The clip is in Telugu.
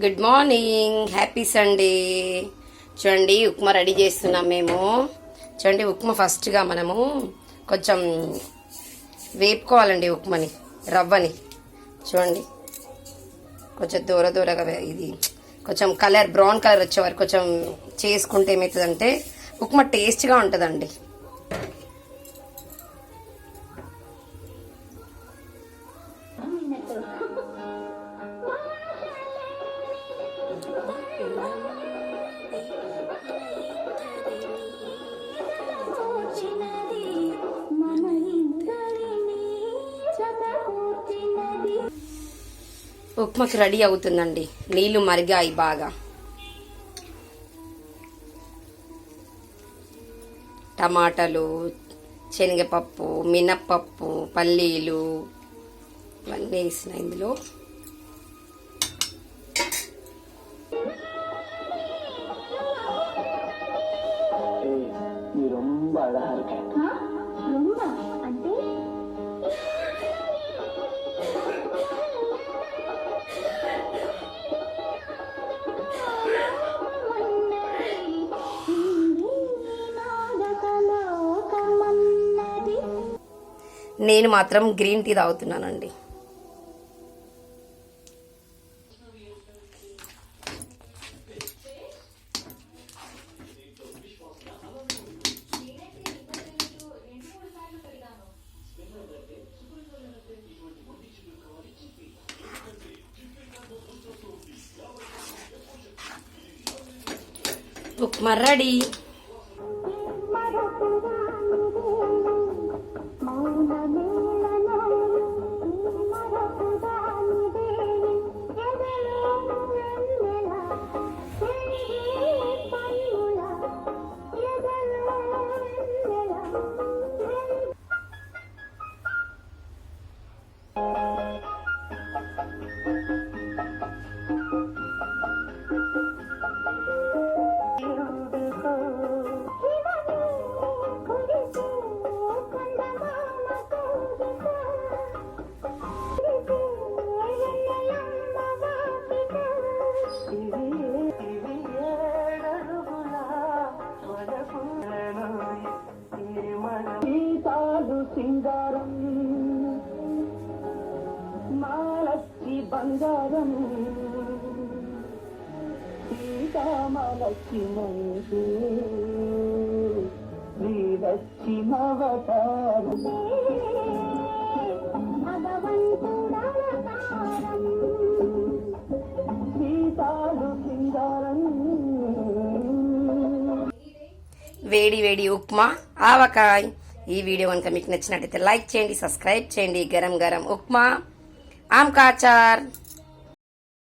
Good morning, happy Sunday. చూడండి ఉప్మా రెడీ చేస్తున్నాం మేము. చూడండి ఉప్మా ఫస్ట్గా మనము కొంచెం వేపుకోవాలండి ఉప్మాని, రవ్వని. చూడండి కొంచెం దూరగా ఇది కొంచెం కలర్ బ్రౌన్ కలర్ వచ్చే వరకు కొంచెం చేసుకుంటే ఏమవుతుందంటే ఉప్మా టేస్ట్గా ఉంటుందండి. ఉప్మాకి రెడీ అవుతుందండి. నీళ్లు మరిగాయి బాగా. టమాటాలు, శనగపప్పు, మినప్పప్పు, పల్లీలు ఇవన్నీ వేసిన ఇందులో. నేను మాత్రం గ్రీన్ టీ తాగుతున్నానండి. ఉప్మా రెడీ. సింగారం మాలచ్చి బంగారం సీతామలచ్చి మంచి శ్రీలక్ష్మి అవతారం సీతాలు సింగారం. వేడి వేడి ఉప్మా, ఆవకాయ్. ఈ వీడియో కనుక మీకు నచ్చినట్టయితే లైక్ చేయండి, సబ్స్క్రైబ్ చేయండి. గరం గరం ఉప్మా, ఆమ్ కా అచార్.